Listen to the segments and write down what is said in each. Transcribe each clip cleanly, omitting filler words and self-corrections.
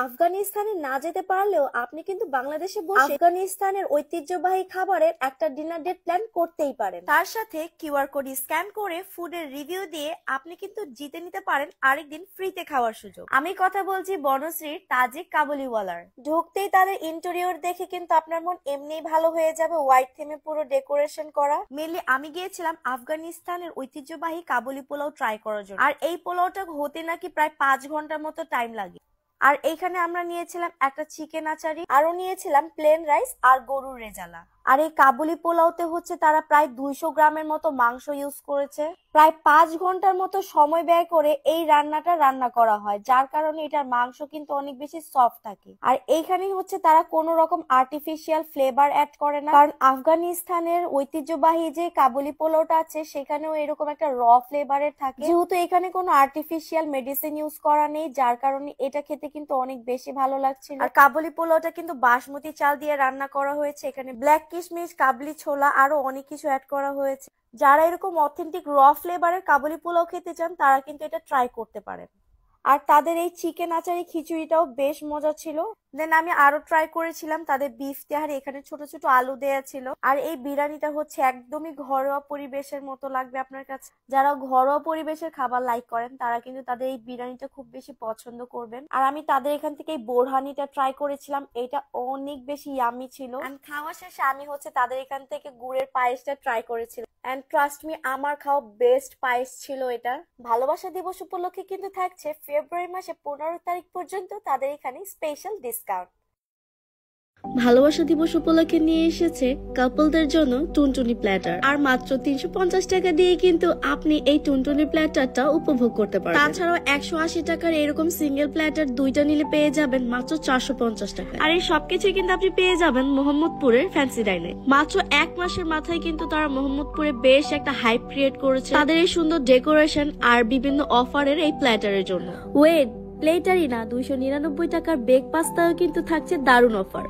আফগানিস্তানে না যেতে পারলেও আপনি কিন্তু বাংলাদেশে বসে আফগানিস্তানের ঐতিহ্যবাহী খাবারের একটা ডিনার ডেট প্ল্যান করতেই পারেন। তার সাথে কিউআর কোড স্ক্যান করে ফুডের রিভিউ দিয়ে আপনি কিন্তু জিতে নিতে পারেন আরেকদিন ফ্রিতে খাওয়ার সুযোগ। আমি কথা বলছি বনশ্রীর তাজিক কাবুলিওয়ালার। ঢুকতেই তাদের ইন্টেরিয়র দেখে কিন্তু আপনার মন এমনিই ভালো হয়ে যাবে। হোয়াইট থিমে পুরো ডেকোরেশন করা। মেনলি আমি গিয়েছিলাম আফগানিস্তানের ঐতিহ্যবাহী কাবুলি পোলাও ট্রাই করার জন্য। আর এই পোলাওটা হতে নাকি প্রায় 5 ঘন্টার মতো টাইম লাগে। আর এইখানে আমরা নিয়েছিলাম একটা চিকেন আচারি, আরো নিয়েছিলাম প্লেন রাইস আর গরুর রেজালা। আর এই কাবুলি পোলাওতে হচ্ছে তারা প্রায় 200 গ্রামের মতো মাংস ইউজ করেছে। প্রায় 5 ঘন্টার মতো সময় ব্যয় করে এই রান্নাটা রান্না করা হয়, যার কারণে এটার মাংস কিন্তু অনেক বেশি সফট থাকে। আর এইখানেই হচ্ছে তারা কোনো রকম আর্টিফিশিয়াল ফ্লেভার অ্যাড করে না, কারণ আফগানিস্তানের ঐতিহ্যবাহী যে কাবুলি পোলাওটা আছে সেখানেও এরকম একটা র ফ্লেভারের থাকে। যেহেতু এখানে কোনো আর্টিফিশিয়াল মেডিসিন ইউজ করা নেই, যার কারণে এটা খেতে কিন্তু অনেক বেশি ভালো লাগছিল। আর কাবুলি পোলাওটা কিন্তু বাসমতি চাল দিয়ে রান্না করা হয়েছে। এখানে ব্ল্যাক কিশমিশ, কাবলি ছোলা আরো অনেক কিছু অ্যাড করা হয়েছে। যারা এরকম অথেন্টিক র ফ্লেভারের কাবুলি পোলাও খেতে চান তারা কিন্তু এটা ট্রাই করতে পারেন। আর তাদের এই চিকেন আচারি খিচুড়িটাও বেশ মজা ছিল। দেন আমি আরো ট্রাই করেছিলাম তাদের বিফ তেহারি। এখানে ছোট ছোট আলু দেয়া ছিল। আর এই বিরিয়ানিটা হচ্ছে একদমই ঘরোয়া পরিবেশের মতো লাগবে আপনার কাছে। যারা ঘরোয়া পরিবেশের খাবার লাইক করেন তারা কিন্তু তাদের এই বিরিয়ানিটা খুব বেশি পছন্দ করবেন। আর আমি তাদের এখান থেকে এই বোরহানিটা ট্রাই করেছিলাম, এটা অনেক বেশি ইয়ামি ছিল। খাওয়া শেষে আমি হচ্ছে তাদের এখান থেকে গুড়ের পায়েসটা ট্রাই করেছিলাম। এন্ড ট্রাস্ট মি, আমার খাওয়া বেস্ট পায়েস ছিল এটা। ভালোবাসা দিবস উপলক্ষে কিন্তু থাকছে ফেব্রুয়ারি মাসে 15 তারিখ পর্যন্ত তাদের এখানে স্পেশাল ডিসকাউন্ট। ভালোবাসা দিবস উপলক্ষে নিয়ে এসেছে কাপলদের জন্য টুনটুনি প্ল্যাটার। আর মাত্র 350 টাকা দিয়ে কিন্তু আপনি এই টুনটুনি প্ল্যাটারটা উপভোগ করতে পারবেন। তাছাড়াও 180 টাকার এরকম সিঙ্গেল প্ল্যাটার দুইটা নিলে পেয়ে যাবেন মাত্র 450 টাকা। আর এই সবকিছু কিন্তু আপনি পেয়ে যাবেন মোহাম্মদপুরের ফ্যান্সি ডাইনে। মাত্র 1 মাসের মাথায় কিন্তু তারা মোহাম্মদপুরে বেশ একটা হাইপ ক্রিয়েট করেছে তাদের এই সুন্দর ডেকোরেশন আর বিভিন্ন অফারের এই প্ল্যাটারের জন্য। ওয়েট, প্লেটারই না, 299 টাকার বেক পাস্তাও কিন্তু থাকছে দারুণ অফার।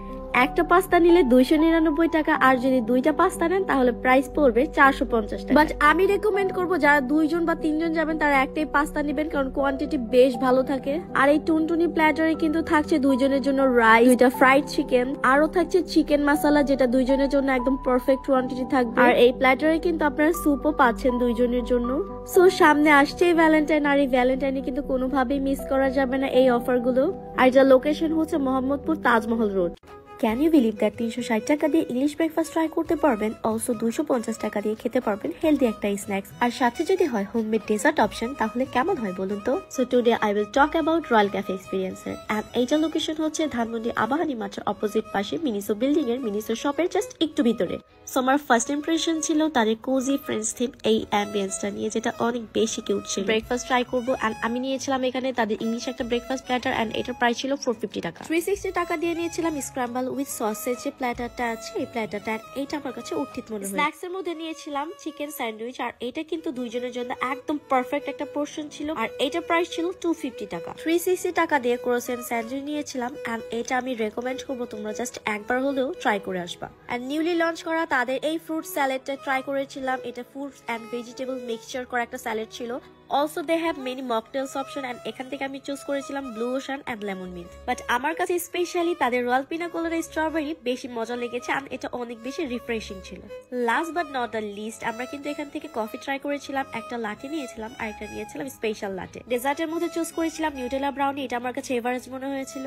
একটা পাস্তা নিলে 299 টাকা, আর যদি দুইটা পাস্তা নেন তাহলে প্রাইস পড়বে 450 টাকা। বাট আমি রেকমেন্ড করব যারা 2 জন বা 3 জন যাবেন তারা একটাই পাস্তা নেবেন, কারণ কোয়ান্টিটি বেশ ভালো থাকে। আর এই টুনটুনি প্ল্যাটারে কিন্তু থাকছে 2 জনের জন্য রাইস, 2টা ফ্রাইড চিকেন, আরো থাকছে চিকেন মশলা যেটা 2 জনের জন্য একদম পারফেক্ট কোয়ান্টিটি থাকবে। আর এই প্ল্যাটারে কিন্তু আপনারা স্যুপও পাচ্ছেন 2 জনের জন্য। সো সামনে আসছেই ভ্যালেন্টাইন, আর এই ভ্যালেন্টাইনে কিন্তু কোনোভাবেই মিস করা যাবে না এই অফারগুলো। আর যা লোকেশন হচ্ছে Mohammadpur Taj Mahal road. Can you believe that 360 টাকা দিয়ে ইংলিশ ব্রেকফাস্ট ট্রাই করতে পারবেন, অলসো 250 টাকা দিয়ে খেতে পারবেন হেলদি একটা স্ন্যাক্স, আর সাথে যদি হয় হোমমেড ডেজার্ট অপশন, তাহলে কেমন হয় বলুন তো? So today I will talk about royal cafe এক্সপিরিয়েন্সের। এন্ড এইটা লোকেশন হচ্ছে ধানমন্ডি আবাহনী মাঠের অপোজিট পাশে মিনিসো বিল্ডিং এর মিনিসো শপের জাস্ট একটু ভিতরে। সো আমার ফার্স্ট ইমপ্রেশন ছিল তাদের কোজি ফ্রেন্ডস থিম এই অ্যাম্বিয়েন্সটা নিয়ে, যেটা অনেক বেশি কিউট ছিল। ব্রেকফাস্ট ট্রাই করবো এন্ড আমি নিয়েছিলাম এখানে তাদের ইংলিশ একটা ব্রেকফাস্ট প্ল্যাটার, এন্ড এটার প্রাইস ছিল 450 টাকা। 360 টাকা দিয়ে নিয়েছিলাম স্ক্র্যাম্বল উইথ সসেজ যে প্ল্যাটারটা আছে, এই প্ল্যাটারটা এইটা আমার কাছে উঠিত মনে হয়। স্ন্যাক্স এর মধ্যে নিয়েছিলাম চিকেন স্যান্ডউইচ, আর এটা কিন্তু 2 জনের জন্য একদম পারফেক্ট একটা পোরশন ছিল, আর এটা প্রাইস ছিল 250 টাকা। 360 টাকা দিয়ে ক্রোসেন্ট স্যান্ডউইচ নিয়েছিলাম, এন্ড এটা আমি রেকমেন্ড করবো তোমরা জাস্ট একবার হলেও ট্রাই করে আসবা। এন্ড নিউলি লঞ্চ করা তাদের এই ফ্রুট স্যালাডটা ট্রাই করেছিলাম। এটা ফ্রুটস এন্ড ভেজিটেবল মিক্সচার করা একটা স্যালাড ছিল। Also they have many mocktails option, and এখান থেকে আমি চুজ করেছিলাম blue ocean and lemon mint. But আমার কাছে স্পেশালি তাদের রয়্যাল পিনা কোলাডা স্ট্রবেরি বেশি মজা লেগেছে, আর এটা অনেক বেশি রিফ্রেশিং ছিল। Last but not the least, আমরা কিন্তু এখান থেকে কফি ট্রাই করেছিলাম, একটা লাটে নিয়েছিলাম আর একটা নিয়েছিলাম স্পেশাল লাটে। ডেজার্টের মধ্যে চুজ করেছিলাম নিউটেলা ব্রাউনি, এটা আমার কাছে এভারেজ মনে হয়েছিল।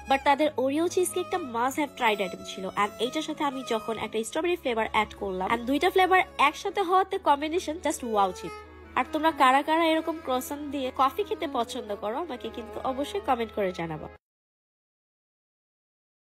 বাট তাদের ওরিও চিজ কেকটা মাস্ট হ্যাভ ট্রাইড আইটেম ছিল, এন্ড এইটার সাথে আমি যখন একটা স্ট্রবেরি ফ্লেভার অ্যাড করলাম, এন্ড 2টা ফ্লেভার একসাথে হওয়াতে কম্বিনেশন জাস্ট ওয়াও ছিল। আর তোমরা কারা কারা এরকম ক্রসান দিয়ে কফি খেতে পছন্দ করো আমাকে কিন্তু অবশ্যই কমেন্ট করে জানাবো।